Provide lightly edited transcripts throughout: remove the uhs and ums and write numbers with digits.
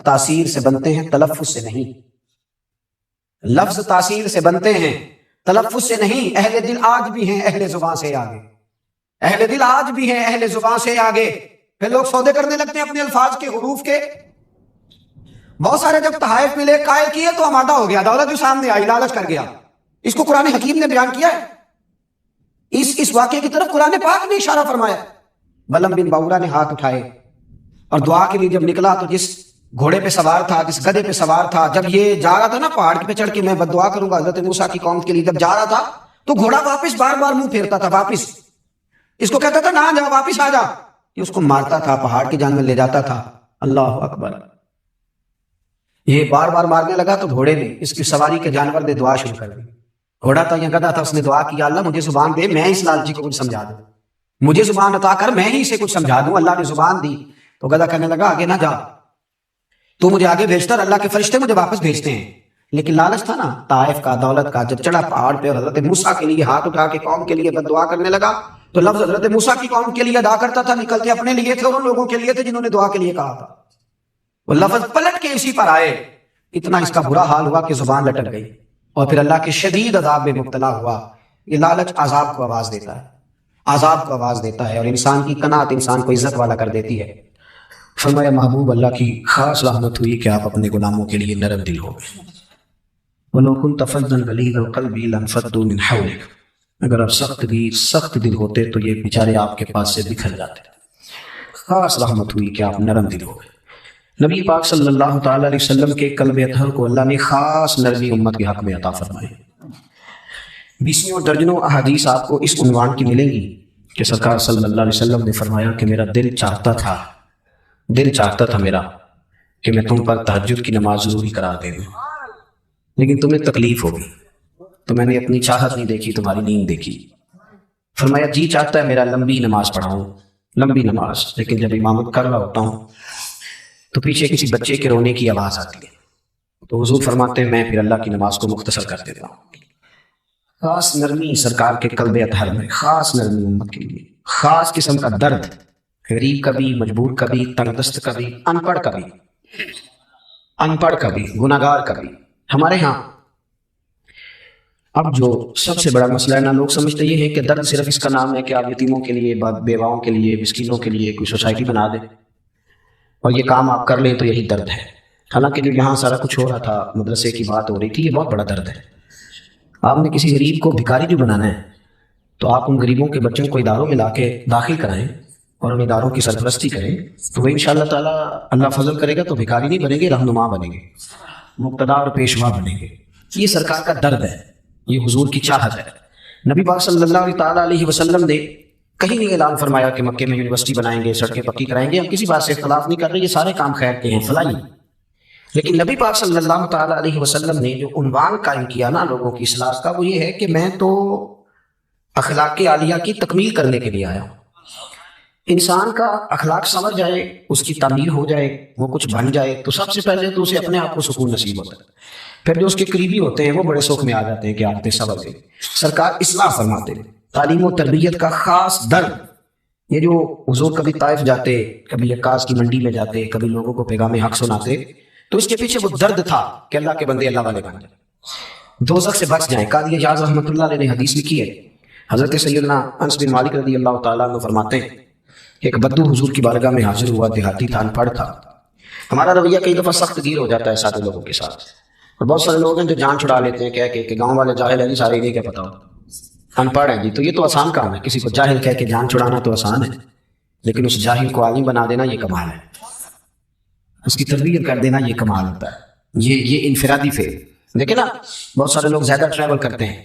تاثیر سے بنتے ہیں، تلفظ سے نہیں۔ لفظ تاثیر سے بنتے ہیں، تلفظ سے نہیں۔ اہل دل آج بھی ہیں اہل زبان سے آگے، اہل دل آج بھی ہیں اہل زبان سے آگے۔ پھر لوگ سودے کرنے لگتے ہیں اپنے الفاظ کے، حروف کے۔ بہت سارے جب تحائف ملے، قائل کیے تو آمادہ ہو گیا، دولت جو سامنے آئی لالچ کر گیا۔ اس کو قرآن حکیم نے بیان کیا ہے، اس واقعے کی طرف قرآن پاک نے اشارہ فرمایا۔ بلم بن باورا نے ہاتھ اٹھائے اور دعا کے لیے جب نکلا تو جس گھوڑے پہ سوار تھا، جس گدھے پہ سوار تھا، جب یہ جا رہا تھا نا پہاڑ پہ چڑھ کے میں بد دعا کروں گا حضرت موسیٰ کی قوم کے لیے، جب جا رہا تھا تو گھوڑا واپس بار بار منہ پھیرتا تھا، واپس اس کو کہتا تھا نہ جا، واپس آ جا۔ یہ اس کو مارتا تھا، پہاڑ کی جانب لے جاتا تھا۔ اللہ اکبر! یہ بار بار مارنے لگا تو گھوڑے نے، اس کی سواری کے جانور نے دعا شروع کر دی۔ گھوڑا تھا یا گدھا تھا، اس نے دعا کی، اللہ مجھے زبان دے، میں اس لالچی کو کچھ سمجھا دوں، مجھے زبان عطا کر، میں ہی اسے کچھ سمجھا دوں۔ اللہ نے زبان دی تو گدھا کہنے لگا آگے نہ جا، تو مجھے آگے بھیجتا، اللہ کے فرشتے مجھے واپس بھیجتے ہیں۔ لیکن لالچ تھا نا طائف کا، دولت کا، جب چڑھا پہاڑ پہ اور حضرت موسیٰ کے لیے ہاتھ اٹھا کے قوم کے لیے بد دعا کرنے لگا تو لفظ حضرت موسیٰ کی قوم کے لیے ادا کرتا تھا، نکلتے اپنے لیے تھے اور ان لوگوں کے لیے تھے جنہوں نے دعا کے لیے کہا تھا۔ وہ لفظ پلٹ کے اسی پر آئے، اتنا اس کا برا حال ہوا کہ زبان لٹک گئی اور پھر اللہ کے شدید عذاب میں مبتلا ہوا۔ یہ لالچ عذاب کو آواز دیتا ہے، عذاب کو آواز دیتا ہے، اور انسان کی قناعت انسان کو عزت والا کر دیتی ہے۔ فرمایا محبوب اللہ کی خاص رحمت ہوئی کہ آپ اپنے غلاموں کے لیے نرم دل ہو گئے۔ وَلَوْ كُنْتَ فَظًّا غَلِيظَ الْقَلْبِ لَانفَضُّوا مِنْ حَوْلِكَ، اگر آپ سخت دل ہوتے تو یہ بیچارے آپ کے پاس سے بکھر جاتے۔ خاص رحمت ہوئی کہ آپ نرم دل ہو گئے۔ نبی پاک صلی اللہ تعالی علیہ وسلم کے قلب اطہر کو اللہ نے خاص نرمی امت کے حق میں عطا فرمائی۔ 20 درجنوں احادیث آپ کو اس عنوان کی ملیں گی کہ سرکار صلی اللہ علیہ وسلم نے فرمایا کہ میرا دل چاہتا تھا میرا کہ میں تم پر تہجد کی نماز ضروری قرار دے دوں، لیکن تمہیں تکلیف ہوگی تو میں نے اپنی چاہت نہیں دیکھی، تمہاری نیند دیکھی۔ فرمایا جی چاہتا ہے میرا لمبی نماز پڑھاؤں، لمبی نماز، لیکن جب امامت کر رہا ہوتا ہوں تو پیچھے کسی بچے کے رونے کی آواز آتی ہے تو حضور فرماتے ہیں میں پھر اللہ کی نماز کو مختصر کر دیتا ہوں۔ خاص نرمی سرکار کے قلب اطہر میں، خاص نرمی امت کے لیے، خاص قسم کا درد، غریب کا بھی، مجبور کا بھی، تنگ دست کا بھی، ان پڑھ کا بھی، گناہ گار کا بھی۔ ہمارے ہاں اب جو سب سے بڑا مسئلہ ہے نا، لوگ سمجھتے یہ ہے کہ درد صرف اس کا نام ہے کہ آپ یتیموں کے لیے، بیواؤں کے لیے، مسکینوں کے لیے کوئی سوسائٹی بنا دیں اور یہ کام آپ کر لیں تو یہی درد ہے۔ حالانکہ جو یہاں سارا کچھ ہو رہا تھا، مدرسے کی بات ہو رہی تھی، یہ بہت بڑا درد ہے۔ آپ نے کسی غریب کو بھکاری جو بنانا ہے تو آپ ان غریبوں کے بچوں کو اداروں میں لا کے داخل کرائیں اور ان اداروں کی سرپرستی کریں تو وہ انشاءاللہ تعالیٰ اللہ فضل کرے گا تو بھکاری نہیں بنیں گے، رہنما بنیں گے، مقتدا اور پیشوا بنیں گے۔ یہ سرکار کا درد ہے، یہ حضور کی چاہت ہے۔ نبی پاک صلی اللہ علیہ وسلم نے کہیں نہیں اعلان فرمایا کہ مکے میں یونیورسٹی بنائیں گے، سڑکیں پکی کرائیں گے۔ ہم کسی بات سے اختلاف نہیں کر رہے، یہ سارے کام خیر کے ہیں، فلاحی۔ لیکن نبی پاک صلی اللہ تعالیٰ علیہ وسلم نے جو عنوان قائم کیا نا لوگوں کی اصلاح کا، وہ یہ ہے کہ میں تو اخلاق عالیہ کی تکمیل کرنے کے لیے آیا ہوں۔ انسان کا اخلاق سمجھ جائے، اس کی تعمیر ہو جائے، وہ کچھ بن جائے تو سب سے پہلے تو اسے اپنے آپ کو سکون نصیب ہوتا ہے۔ پھر جو اس کے قریبی ہوتے ہیں وہ بڑے سکھ میں آ جاتے ہیں کہ آپ نے سبق دے۔ سرکار اصلاح فرماتے ہیں، تعلیم و تربیت کا خاص درد۔ یہ جو حضور کبھی طائف جاتے، کبھی عکاظ کی منڈی میں جاتے، کبھی لوگوں کو پیغام حق سناتے تو اس کے پیچھے وہ درد تھا کہ اللہ کے بندے اللہ والے بن جائیں، دوزخ سے بچ جائیں۔ قاضی اعجاز رحمۃ اللہ علیہ نے حدیث لکھی ہے، حضرت سیدنا انس بن مالک رضی اللہ تعالیٰ عنہ فرماتے ہیں ایک بدو حضور کی بارگاہ میں حاضر ہوا، دیہاتی تھا، ان پڑھ تھا۔ ہمارا رویہ کئی دفعہ سخت گیر ہو جاتا ہے سارے لوگوں کے ساتھ، اور بہت سارے لوگ ہیں جو جان چھڑا لیتے ہیں کہہ کے کہ گاؤں والے جاہل ہیں جی، سارے انہیں کیا پتا ہو، ان پڑھ ہیں جی۔ تو یہ تو آسان کام ہے، کسی کو جاہل کہہ کے جان چھڑانا تو آسان ہے، لیکن اس جاہل کو عالم بنا دینا یہ کمال ہے، اس کی تربیت کر دینا یہ کمال ہوتا ہے۔ یہ انفرادی فعل دیکھیں نا، بہت سارے لوگ زیادہ ٹریول کرتے ہیں،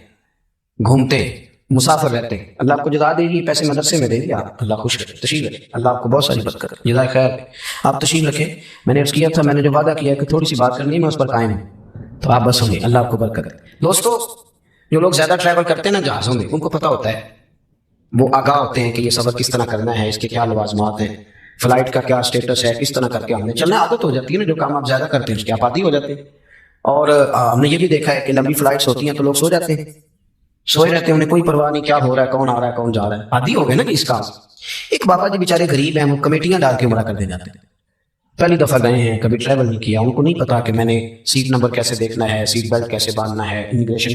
گھومتے ہیں، مسافر رہتے ہیں، اللہ آپ کو جزا دے گی، پیسے مدرسے میں دے گی، آپ اللہ خوش رکھے، تشریف رکھے، اللہ آپ کو بہت ساری برکت کرے، جزائے خیر آپ تشریف رکھیں۔ میں نے عرض کیا تھا، میں نے جو وعدہ کیا ہے کہ تھوڑی سی بات کرنی ہے میں اس پر قائم ہوں، تو آپ بس ہوں گے، اللہ آپ کو برکت کرے۔ دوستو، جو لوگ زیادہ ٹریول کرتے ہیں نا جہازوں میں، ان کو پتہ ہوتا ہے، وہ آگاہ ہوتے ہیں کہ یہ سفر کس طرح کرنا ہے، اس کے کیا لوازمات ہیں، فلائٹ کا کیا اسٹیٹس ہے، کس طرح کر کے ہم نے چلنا، عادت ہو جاتی ہے نا، جو کام آپ زیادہ کرتے ہیں اس کے آپ عادی ہو جاتے ہیں۔ اور ہم نے یہ بھی دیکھا ہے کہ لمبی فلائٹس ہوتی ہیں تو لوگ سو جاتے ہیں، سوئے رہتے ہیں، انہیں کوئی پرواہ نہیں کیا ہو رہا ہے، کون آ رہا ہے، کون جا رہا ہے، عادی ہو گئے نا کہ اس کا۔ ایک بابا جی بیچارے غریب ہیں، وہ کمیٹیاں ڈال کے عمرہ کر دے جاتے ہیں، پہلی دفعہ گئے ہیں, کبھی ٹریول نہیں کیا, ان کو نہیں پتا کہ میں نے سیٹ نمبر کیسے دیکھنا ہے, سیٹ بیلٹ کیسے باندھنا ہے, امیگریشن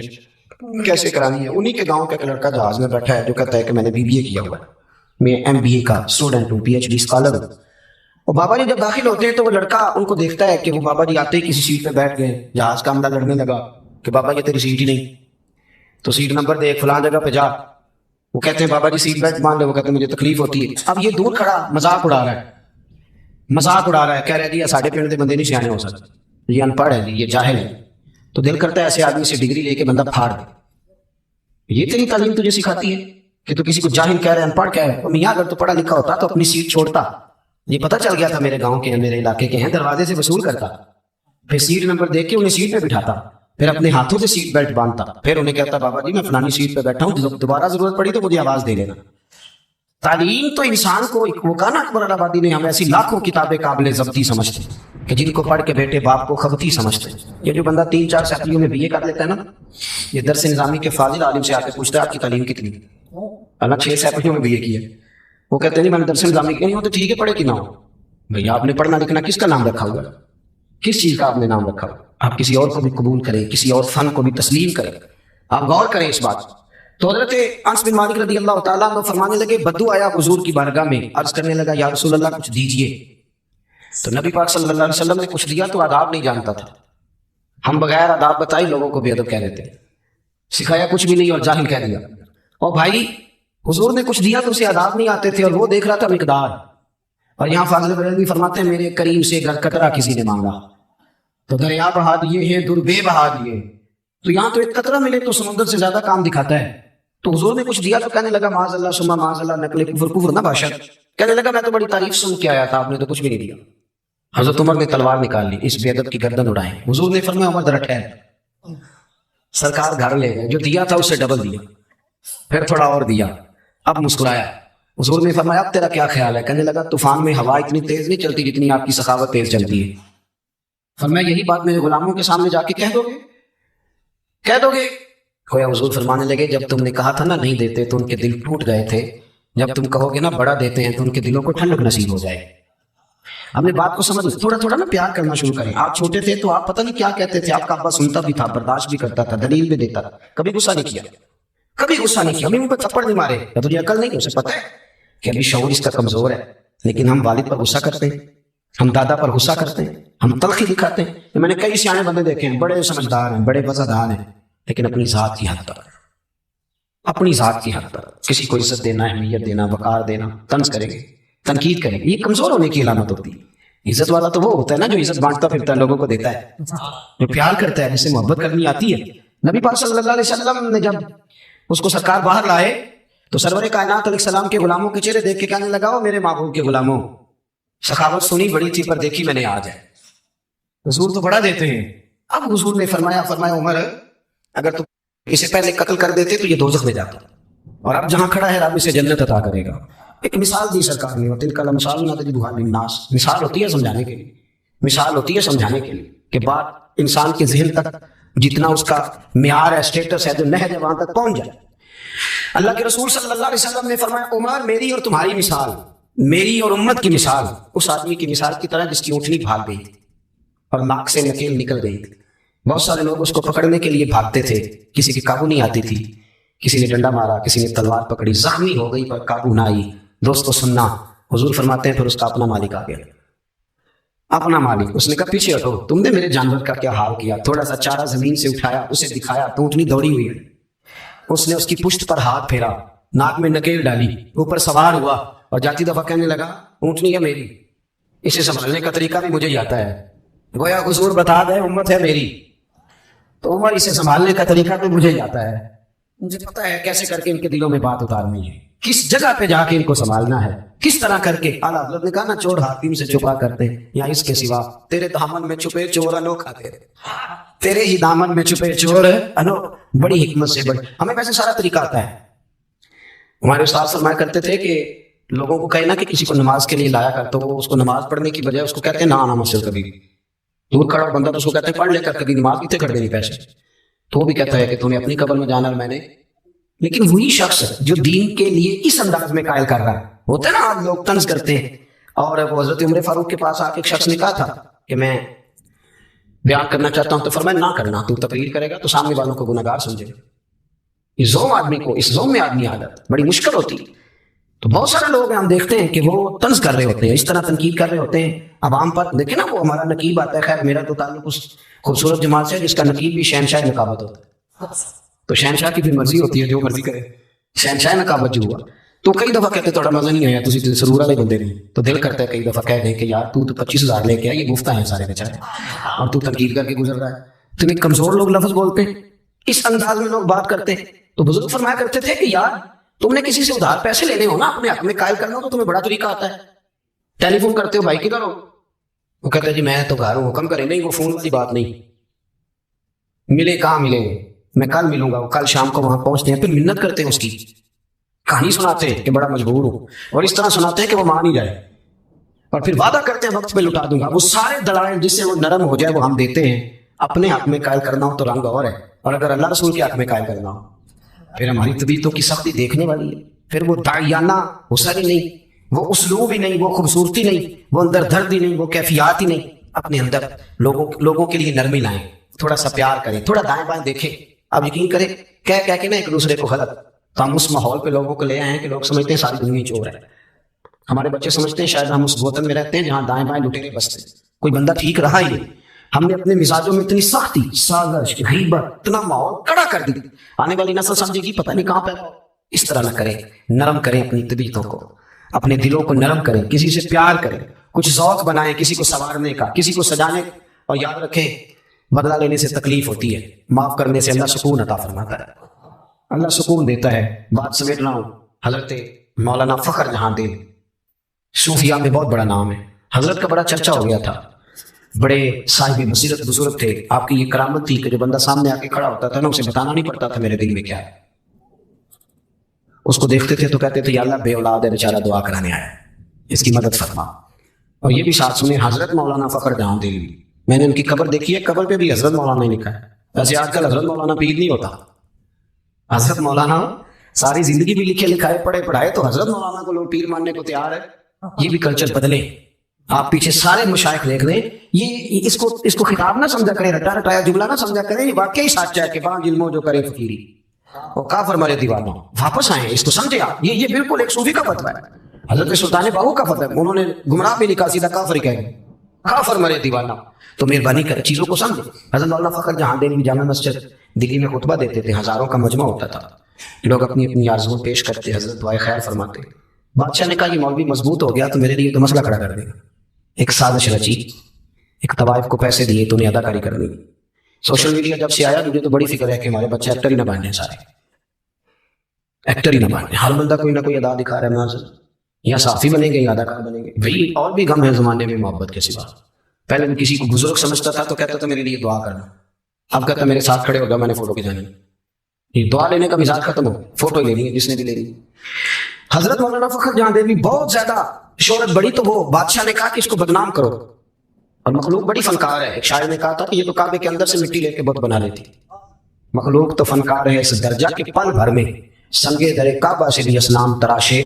کیسے کرانی ہے. انہی کے گاؤں کا ایک لڑکا جہاز میں بیٹھا ہے جو کہتا ہے کہ میں نے BBA کیا ہوا ہے, میں MBA کا اسٹوڈنٹ ہوں, PhD اسکالر ہوں. اور بابا جی جب داخل ہوتے ہیں تو وہ لڑکا ان کو دیکھتا ہے کہ وہ بابا جی آتے ہی کسی سیٹ پہ بیٹھ گئے, جہاز کا عملہ لڑنے لگا کہ بابا یہ تیری سیٹ ہی نہیں, تو سیٹ نمبر دے, فلاں جگہ پہ جا. وہ کہتے ہیں بابا جی سیٹ بیلٹ باندھ لے, وہ کہتے ہیں مجھے تکلیف ہوتی ہے. اب یہ دور کھڑا مذاق اڑا رہا ہے, کہہ رہا ہے جی ساڑھے پنڈ دے بندے نہیں سیانے ہو سکتے, یہ ان پڑھ ہے جی, یہ جاہل ہے. تو دل کرتا ہے ایسے آدمی سے ڈگری لے کے بندہ پھاڑ دے. یہ تیری تعلیم تجھے سکھاتی ہے کہ تو کسی کو جاہل کہہ رہے ہیں, ان پڑھ کہہ رہے ہیں. میاں اگر تو پڑھا لکھا ہوتا تو اپنی سیٹ چھوڑتا, یہ پتہ چل گیا تھا میرے گاؤں کے ہیں, میرے علاقے کے ہیں, دروازے سے وصول کرتا, پھر سیٹ نمبر دیکھ کے انہیں سیٹ پہ بٹھاتا, پھر اپنے ہاتھوں سے سیٹ بیلٹ باندھتا, پھر انہیں کہتا بابا جی میں فلانی سیٹ پہ بیٹھا ہوں, دوبارہ ضرورت پڑی تو مجھے آواز دے لینا. تعلیم تو انسان کو, وہ کہا نا اکبر آبادی نے, ہم ایسی لاکھوں کتابیں قابل ضبطی سمجھتے ہیں کہ جن کو پڑھ کے بیٹے باپ کو خبطی سمجھتے ہیں. یہ جو بندہ 3-4 سیپلیوں میں BA کر لیتا ہے نا, یہ درس نظامی کے فاضل عالم سے آ کے پوچھتا ہے آپ کی تعلیم کتنی, اللہ 6 سیپلیوں میں BA کی ہے. وہ کہتے ہیں نہیں میں نے درس نظامی کی نہیں. ہو تو ٹھیک ہے, پڑھے کہ نہ ہو بھائی, آپ نے پڑھنا لکھنا کس کا نام رکھا ہوا ہے, کس چیز کا آپ نے نام رکھا ہوا. آپ کسی اور کو بھی قبول کریں, کسی اور فن کو بھی تسلیم کریں, آپ غور کریں اس بات. تو حضرت انس بن مالک رضی اللہ تعالیٰ عنہ فرمانے لگے, بدو آیا حضور کی بارگاہ میں, عرض کرنے لگا یا رسول اللہ کچھ دیجئے. تو نبی پاک صلی اللہ علیہ وسلم نے کچھ دیا تو آداب نہیں جانتا تھا. ہم بغیر آداب بتائی لوگوں کو بے ادب کہہ دیتے, سکھایا کچھ بھی نہیں اور جاہل کہہ دیا. اور بھائی حضور نے کچھ دیا تو اسے آداب نہیں آتے تھے, اور وہ دیکھ رہا تھا مقدار. اور یہاں فاضل بریلوی فرماتے ہیں میرے کریم سے گر قطرہ کسی نے مانگا تو دریا بہا دیے ہیں, دربے بہا دیے. تو یہاں تو ایک قطرہ ملے تو سمندر سے زیادہ کام دکھاتا ہے. تو حضور نے کچھ دیا تو کہنے لگا معاذ اللہ ثم معاذ اللہ, نقل کفر نہ باشد. کہنے لگا میں تو بڑی تعریف سن کے آیا تھا, آپ نے تو کچھ بھی نہیں دیا. حضرت عمر نے تلوار نکال لی, اس بے ادب کی گردن اڑائیں. حضور نے فرمایا عمر ذرا ٹھہر, سرکار گھر لے گئے, جو دیا تھا اس سے ڈبل دیا, پھر تھوڑا اور دیا, اب مسکرایا. حضور نے فرمایا اب تیرا کیا خیال ہے. کہنے لگا طوفان میں ہوا اتنی تیز نہیں چلتی جتنی آپ کی سخاوت تیز چلتی ہے. فرمایا یہی بات میرے غلاموں کے سامنے جا کے کہہ دو گے. گویا حضور فرمانے لگے جب تم نے کہا تھا نا نہیں دیتے تو ان کے دل ٹوٹ گئے تھے, جب تم کہو گے نا بڑا دیتے ہیں تو ان کے دلوں کو ٹھنڈک نصیب ہو جائے. ہم نے بات کو سمجھ تھوڑا نا پیار کرنا شروع کریں. آپ چھوٹے تھے تو آپ پتہ نہیں کیا کہتے تھے, آپ کا ابا سنتا بھی تھا, برداشت بھی کرتا تھا, دلیل بھی دیتا تھا, کبھی غصہ نہیں کیا. ہمیں ان پر تھپڑ نہیں مارے, یا تجھے عقل نہیں, اسے پتہ ہے کہ ابھی شعور اس کا کمزور ہے. لیکن ہم والد پر غصہ کرتے ہیں, ہم دادا پر غصہ کرتے ہیں, ہم تلخی دکھاتے ہیں. میں نے کئی سیانے بندے دیکھے ہیں, بڑے سمجھدار ہیں, بڑے وفادار ہیں, لیکن اپنی ذات کی حد پر کسی کو عزت دینا, اہمیت دینا, وقار دینا, طنز کریں گے, تنقید کریں گے, یہ کمزور ہونے کی علامت ہوتی ہے. عزت والا تو وہ ہوتا ہے نا جو عزت بانٹتا پھرتا ہے, لوگوں کو دیتا ہے, جو پیار کرتا ہے, جسے محبت کرنی آتی ہے. نبی پاک صلی اللہ علیہ وسلم نے جب اس کو سرکار باہر لائے تو سرور کائنات علیہ السلام کے غلاموں کے چہرے دیکھ کے کہنے لگا او میرے محبوب کے غلاموں, سخاوت سنی بڑی تھی پر دیکھی میں نے آج ہے. حضور تو بڑا دیتے ہیں. اب حضور نے فرمایا عمر اگر تو اسے پہلے قتل کر دیتے تو یہ دوزخ میں جاتا, اور اب جہاں کھڑا ہے رب اسے جنت عطا کرے گا. ایک مثال دی سرکار نے, تلک الامثال نضربها للناس. مثال ہوتی ہے سمجھانے کے لیے, کہ بات انسان کے ذہن تک جتنا اس کا معیار ہے, اسٹیٹس ہے, جو نہج ہے وہاں تک پہنچ جائے. اللہ کے رسول صلی اللہ علیہ وسلم نے فرمایا عمر میری اور تمہاری مثال, میری اور امت کی مثال اس آدمی کی مثال کی طرح جس کی اونٹنی بھاگ گئی تھی اور ناک سے نکیل نکل گئی تھی. بہت سارے لوگ اس کو پکڑنے کے لیے بھاگتے تھے, کسی کی قابو نہیں آتی تھی, کسی نے ڈنڈا مارا, کسی نے تلوار پکڑی, زخمی ہو گئی پر قابو نہ آئی. دوستو سننا, حضور فرماتے ہیں پھر اس کا اپنا مالک آ گیا, اپنا مالک. اس نے کہا پیچھے ہٹو, تم نے میرے جانور کا کیا حال کیا. تھوڑا سا چارہ زمین سے اٹھایا, اسے دکھایا تو اونٹنی دوڑی ہوئی ہے. اس نے اس کی پشت پر ہاتھ پھیرا, ناک میں نکیل ڈالی, اوپر سوار ہوا اور جاتی دفعہ کہنے لگا اونٹنی ہے میری, اسے سنبھالنے کا طریقہ بھی مجھے ہی آتا ہے. گویا حضور بتا دیں امت ہے میری, تو عمر اسے سنبھالنے کا طریقہ بھی مجھے ہی آتا ہے. مجھے پتا ہے کیسے کر کے ان کے دلوں میں بات اتارنی ہے, کس جگہ پہ جا کے ان کو سنبھالنا ہے, کس طرح کر کے. اعلیٰ حضرت نے کہا نا چور حاتم سے چھپا کرتے, یا اس کے سوا تیرے دامن میں چھپے چور انوکھا تیرے, تیرے ہی دامن میں چھپے چور انو. بڑی حکمت سے بڑی, ہمیں ویسے سارا طریقہ آتا ہے. ہمارے استاد فرمایا کرتے تھے کہ لوگوں کو کہنا کہ کسی کو نماز کے لیے لایا کر, تو وہ اس کو نماز پڑھنے کی بجائے اس کو کہتے ہیں نہ آنا مسجد کبھی. دور کھڑا بندہ تو اس کو کہتے ہیں پڑھ لے کر کبھی نماز کتنے کر دینی پیسے, تو وہ بھی کہتا ہے کہ تو نے اپنی قبر میں جانا اور میں نے. لیکن وہی شخص جو دین کے لیے اس انداز میں قائل کر رہا ہے, ہوتا ہے نا آج لوگ طنز کرتے ہیں اور وہ حضرت عمر فاروق کے پاس آ کے ایک شخص نے کہا تھا کہ میں بیان کرنا چاہتا ہوں، تو فرمایا نہ کرنا، تو تقریر کرے گا تو سامنے والوں کو گناہگار سمجھے گا. اس زوم آدمی کو، اس زوم میں آدمی عادت بڑی مشکل ہوتی ہے. تو بہت سارے لوگ ہیں ہم دیکھتے ہیں کہ وہ طنز کر رہے ہوتے ہیں، اس طرح تنقید کر رہے ہوتے ہیں عوام پر. دیکھیں نا وہ ہمارا نقیب آتا ہے، خیر میرا تو تعلق اس خوبصورت جماعت سے جس کا نقیب بھی شہنشاہ نقابت ہوتا ہے. تو شہنشاہ کی بھی مرضی ہوتی ہے، جو مرضی کرے. شہنشاہ نقابت جو ہوا تو کئی دفعہ کہتے تھوڑا مزہ نہیں آیا، تجھے سرور والے بندے نہیں. تو دل کرتا ہے کئی دفعہ کہہ دیں کہ یار تو 25,000 لے کے آیا، یہ گفتہ ہیں سارے بیچارے، اور تو تنقید کر کے گزر رہا ہے. اتنے کمزور لوگ لفظ بولتے ہیں، اس انداز میں لوگ بات کرتے ہیں. تو بزرگ فرمایا کرتے تھے کہ یار تم نے کسی سے ادھار پیسے لینے ہو نا، اپنے حق میں قائل کرنا ہو تو تمہیں بڑا طریقہ آتا ہے. ٹیلی فون کرتے ہو، بھائی کدھر ہو؟ وہ کہتے ہیں جی میں تو گھر ہوں، حکم کریں. نہیں، وہ فون والی بات نہیں. ملے کہاں ملیں گے؟ میں کل ملوں گا. وہ کل شام کو وہاں پہنچتے ہیں، پھر منت کرتے ہیں، اس کی کہانی سناتے ہیں کہ بڑا مجبور ہوں، اور اس طرح سناتے ہیں کہ وہ مان ہی جائے، اور پھر وعدہ کرتے ہیں وقت پہ لوٹا دوں گا. وہ سارے دلائل جس سے وہ نرم ہو جائے وہ ہم دیتے ہیں. اپنے حق میں قائل کرنا ہو تو رنگ اور ہے، اور اگر اللہ رسول کے حق میں قائل کرنا ہو پھر ہماری طبیعتوں کی سختی دیکھنے والی ہے. پھر وہ داعیانہ حسن ہی نہیں، وہ اسلوب ہی نہیں، وہ خوبصورتی نہیں، وہ اندر درد ہی نہیں، وہ کیفیات ہی نہیں. اپنے اندر لوگوں کے لیے نرمی لائیں، تھوڑا سا پیار کریں، تھوڑا دائیں بائیں دیکھیں. آپ یقین کریں کہہ کے نا ایک دوسرے کو غلط. تو ہم اس ماحول پہ لوگوں کو لے آئے ہیں کہ لوگ سمجھتے ہیں ساری دنیا چور ہے. ہمارے بچے سمجھتے ہیں شاید ہم اس وطن میں رہتے ہیں جہاں دائیں بائیں لٹیرے بستے ہیں، کوئی بندہ ٹھیک رہا ہی نہیں. ہم نے اپنے مزاجوں میں اتنی سختی، سازش، غیبت، اتنا ماحول کڑا کر دی. آنے والی نسل سمجھے گی پتہ نہیں کہاں پیدا. اس طرح نہ کریں، نرم کریں اپنی طبیعتوں کو، اپنے دلوں کو نرم کریں، کسی سے پیار کریں، کچھ ذوق بنائیں کسی کو سنوارنے کا، کسی کو سجانے. اور یاد رکھیں بدلہ لینے سے تکلیف ہوتی ہے، معاف کرنے سے اللہ سکون عطا فرماتا ہے، اللہ سکون دیتا ہے. بات سمیٹ رہا ہوں. حضرت مولانا فخر جہاں دل صوفیاء میں بہت بڑا نام ہے. حضرت کا بڑا چرچا ہو گیا تھا، بڑے صاحب بصیرت بزرگ تھے. آپ کی یہ کرامت تھی کہ جو بندہ سامنے آ کے کھڑا ہوتا تھا نا، اسے بتانا نہیں پڑتا تھا میرے دل میں کیا ہے. اس کو دیکھتے تھے تو کہتے تھے یا اللہ بے اولاد ہے بیچارہ، دعا کرانے آیا ہے، اس کی مدد فرما. اور یہ بھی ساتھ سنیں حضرت مولانا فخر جہاں دل، میں نے ان کی قبر دیکھی ہے، قبر پہ بھی حضرت مولانا ہی لکھا ہے. ویسے آج کل حضرت مولانا پیر نہیں ہوتا، حضرت مولانا ساری زندگی بھی لکھے لکھائے پڑھے پڑھائے، تو حضرت مولانا کو لوگ پیر ماننے کو تیار ہے. یہ بھی کلچر بدلے. آپ پیچھے سارے مشائخ دیکھ لیں، یہ اس کو خطاب نہ سمجھا کریں، رٹا رٹایا جملہ نہ سمجھا کریں. یہ واقعی سچا ہے کہ باں علموں جو کرے فقیری وہ کافر مرے دیوانوں. واپس آئیں، اس کو سمجھے آپ. یہ بالکل ایک صوفی کا فتویٰ ہے، حضرت سلطان باہو کا فتویٰ ہے. انہوں نے گمراہ بھی لکھا، سیدھا کافر ہی کہہ گئے، کافر مرے دیوانہ. تو مہربانی کر چیزوں کو سمجھیں. حضرت مولانا فخر جہاں دل جامع مسجد دلی میں خطبہ دیتے تھے، ہزاروں کا مجمع ہوتا تھا، لوگ اپنی اپنی آرزویں پیش کرتے، حضرت دعائے خیر فرماتے. بادشاہ نے کہا یہ مولوی مضبوط ہو گیا تو میرے لیے تو مسئلہ کھڑا کر دے گا. ایک سازش رچی، ایک طوائف کو پیسے دیے تو انہیں اداکاری کرنی. سوشل میڈیا جب سے آیا مجھے تو بڑی فکر ہے کہ ہمارے بچے ایکٹر ہی نہ بننے، سارے ایکٹر ہی نہ بننے. ہر بندہ کوئی نہ کوئی ادا دکھا رہا ہے ناظر، یا صحافی بنیں گے یا اداکار بنیں گے. بھائی اور بھی غم ہے زمانے میں محبت کے سوا. پہلے میں کسی کو بزرگ سمجھتا تھا تو کہتا تھا میرے لیے دعا کرنا، اب کہتا میرے ساتھ کھڑے ہو گیا میں نے فوٹو کھینچانی. یہ دعا لینے کا مزاج ختم ہو، فوٹو ہی لینی ہے جس نے بھی لینی. حضرت مولانا فخر جہاں دل بہت زیادہ شہرت بڑی تو وہ بادشاہ نے کہا کہ اس کو بدنام کرو. اور مخلوق بڑی فنکار ہے. ایک شاعر نے کہا تھا کہ یہ تو کعبے کے اندر سے مٹی لے کے بت بنا لیتی. مخلوق تو فنکار ہے اس درجہ کے پل بھر میں سنگے در کعبہ سے بھی اسلام تراشے.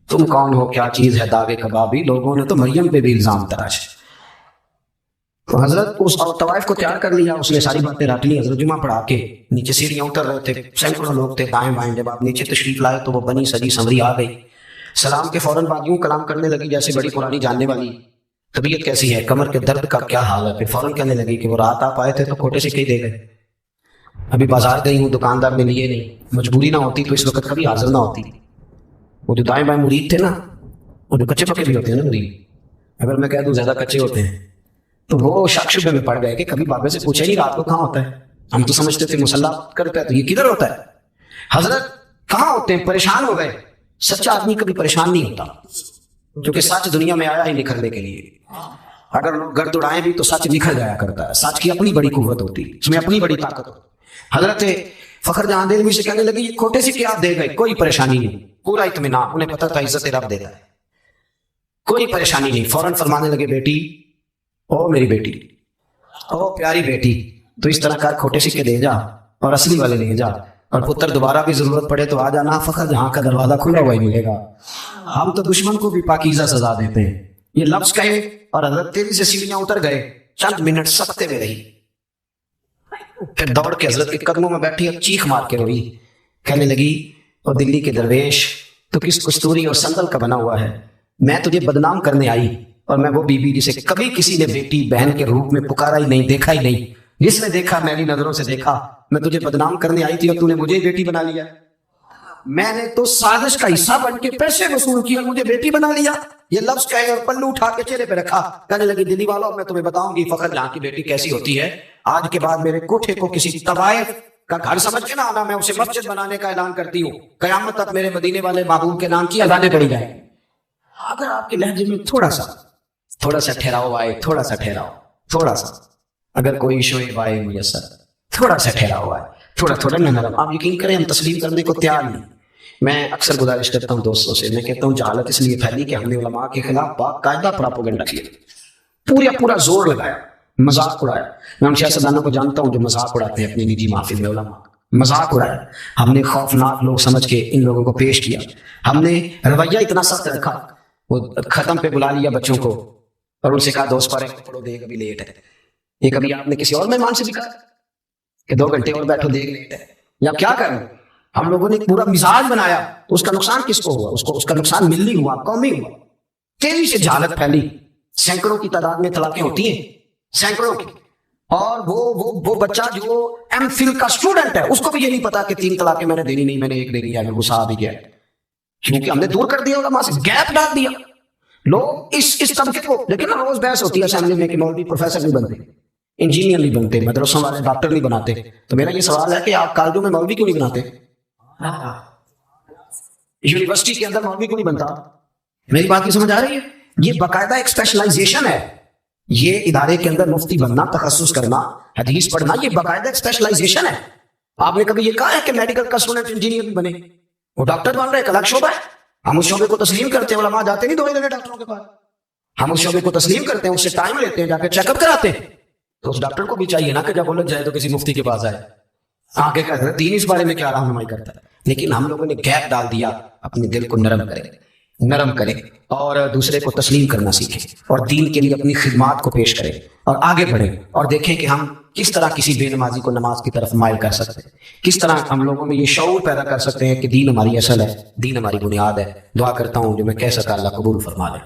تم کون ہو کیا چیز ہے داغے کبابی، لوگوں نے تو مریم پہ بھی الزام تراشے. تو حضرت اس اور طوائف کو تیار کر لیا، اس نے ساری باتیں رٹ لی. حضرت جمعہ پڑھا کے نیچے سیڑھیاں اتر رہے تھے، سینکڑوں لوگ تھے دائیں بائیں. جب آپ نیچے تشریف لائے تو وہ بنی سجی سنوری آ گئی. سلام کے فوراً بعد یوں کلام کرنے لگی جیسے بڑی پرانی جاننے والی. طبیعت کیسی ہے، کمر کے درد کا کیا حال ہے. پھر فوراً کہنے لگی کہ وہ رات آپ آئے تھے تو کھوٹے سے کہیں دے گئے، ابھی بازار گئی ہوں دکاندار نے لیے نہیں. مجبوری نہ ہوتی تو اس وقت کبھی حاضر نہ ہوتی. وہ جو دائیں بائیں مرید تھے نا، وہ جو کچے پکے بھی ہوتے ہیں نا مرید، اگر میں کہہ دوں زیادہ کچے ہوتے ہیں تو وہ شک شبے میں پڑ گئے کہ کبھی بابے سے پوچھا نہیں رات کو کہاں ہوتا ہے. ہم تو سمجھتے تھے مسلح کرتا ہے تو یہ کدھر ہوتا ہے. حضرت کہاں ہوتے ہیں، پریشان ہو گئے. سچا آدمی کبھی پریشان نہیں ہوتا، کیونکہ سچ دنیا میں آیا ہی نکھرنے کے لیے. اگر لوگ گرد اڑائیں بھی تو سچ نکھر جایا کرتا ہے. سچ کی اپنی بڑی قوت ہوتی، اس میں اپنی بڑی طاقت ہوتی. حضرت فخر جہاں دل سے کہنے لگی یہ کھوٹے سے کیا دے گئے، کوئی پریشانی نہیں، پورا اطمینان. انہیں پتا تھا عزت رب دے گا، کوئی پریشانی نہیں. فوراً فرمانے لگے بیٹی، او میری بیٹی، او پیاری بیٹی، تو اس طرح کر کھوٹے سکے دے جا اور اصلی والے لے جا. اور پتر دوبارہ بھی ضرورت پڑے تو آ جانا، فخر جہاں کا دروازہ کھلا ہوا ہی ملے گا۔ ہم تو دشمن کو بھی پاکیزہ سزا دیتے ہیں۔ یہ لفظ کہے اور حضرت تیزی سے سیڑھیاں اتر گئے، چند منٹ سکتے میں رہی، پھر دوڑ کے حضرت کے قدموں میں بیٹھی اور چیخ مار کے روئی، کہنے لگی اور دلی کے درویش تو کس کستوری اور سندل کا بنا ہوا ہے، میں تجھے بدنام کرنے آئی، اور میں وہ بی بی جسے کبھی کسی نے بیٹی بہن کے روپ میں پکارا ہی نہیں، دیکھا ہی نہیں، جس نے دیکھا میری نظروں سے دیکھا، میں تجھے بدنام کرنے آئی تھی اور تو نے مجھے بیٹی بنا لیا۔ میں نے تو سازش کا حصہ بن کے پیسے وصول کیے اور مجھے بیٹی بنا لیا۔ یہ لفظ کہے اور پلو اٹھا کے چہرے پہ رکھا، کہنے لگی دلی والوں میں تمہیں بتاؤں گی فخر جہاں کی بیٹی کیسی ہوتی ہے، آج کے بعد میرے کوٹھے کو کسی طوائف کا گھر سمجھ کے نہ آنا، میں اسے مسجد بنانے کا اعلان کرتی ہوں، قیامت تک میرے مدینے والے محبوب کے نام کی اذانیں پڑی جائیں۔ اگر آپ کے لہجے میں تھوڑا سا ٹھہراؤ آئے، تھوڑا سا اگر کوئی شعیب آئے میسر، تھوڑا سا ٹھہراؤ آئے، تھوڑا نرم، آپ یقین کریں ہم تسلیم کرنے کو تیار نہیں۔ میں اکثر گزارش کرتا ہوں دوستوں سے، میں کہتا ہوں جہالت اس لیے پھیلی کہ ہم نے علماء کے خلاف باقاعدہ پراپیگنڈا کیا، پورا زور لگایا، مذاق اڑایا۔ میں ان سیاستدانوں کو جانتا ہوں جو مذاق اڑاتے ہیں اپنی نجی محفل میں، علماء مذاق اڑایا، ہم نے خوفناک لوگ سمجھ کے ان لوگوں کو پیش کیا، ہم نے رویہ اتنا سخت رکھا، وہ ختم پہ بلا لیا بچوں کو اور ان سے کہا دوست پڑھے پڑھو دیکھ ابھی لیٹ ہے۔ یہ کبھی آپ نے کسی اور مہمان سے بھی کہا کہ 2 گھنٹے اور بیٹھو دیکھ لیٹ ہے، یا کیا کریں؟ ہم لوگوں نے پورا مزاج بنایا، تو اس کا نقصان کس کو ہوا؟ اس کا نقصان ملی ہوا، قومی ہوا۔ تیزی سے جہالت پھیلی، سینکڑوں کی تعداد میں طلاقیں ہوتی ہیں، سینکڑوں کی، اور وہ بچہ جو ایم فل کا اسٹوڈنٹ ہے اس کو بھی یہ نہیں پتا کہ 3 طلاقیں میں نے دینی نہیں، میں نے 1 دینی ہے، غصہ آ بھی گیا، کیونکہ ہم نے دور کر دیا علماء سے، گیپ ڈال دیا۔ لوگ اس طبقے کو، لیکن روز بحث ہوتی ہے اسمبلی میں کہ مولوی پروفیسر نہیں بنتے، انجینئر نہیں بنتے، مدرسوں والے ڈاکٹر نہیں بناتے، تو میرا یہ سوال ہے کہ آپ کالجوں میں مولوی کیوں نہیں بناتے؟ یونیورسٹی کے اندر مولوی کیوں نہیں بنتا؟ میری بات کی سمجھ آ رہی ہے؟ یہ باقاعدہ ایک اسپیشلائزیشن ہے، یہ ادارے کے اندر مفتی بننا، تخصص کرنا، حدیث پڑھنا، یہ باقاعدہ ایک اسپیشلائزیشن ہے۔ آپ نے کبھی یہ کہا ہے کہ میڈیکل کا اسٹوڈنٹ انجینئر بنے؟ وہ ڈاکٹر بن رہے، ایک الگ شعبہ ہے، ہم اس شعبے کو تسلیم کرتے ہیں، علماء جاتے نہیں 2 گھنٹے ڈاکٹروں کے پاس، ہم اس شعبے کو تسلیم کرتے ہیں، اس سے ٹائم لیتے ہیں، جا کے چیک اپ کراتے ہیں۔ تو اس ڈاکٹر کو بھی چاہیے نا کہ جب الجھ جائے تو کسی مفتی کے پاس آئے، آگے کا دین اس بارے میں کیا رہنمائی کرتا ہے۔ لیکن ہم لوگوں نے گیپ ڈال دیا، اپنے دل کو نرم کریں اور دوسرے کو تسلیم کرنا سیکھیں اور دین کے لیے اپنی خدمات کو پیش کریں اور آگے بڑھیں اور دیکھیں کہ ہم کس طرح کسی بے نمازی کو نماز کی طرف مائل کر سکتے ہیں، کس طرح ہم لوگوں میں یہ شعور پیدا کر سکتے ہیں کہ دین ہماری اصل ہے، دین ہماری بنیاد ہے۔ دعا کرتا ہوں جو میں کہہ سکا اللہ قبول فرما لے۔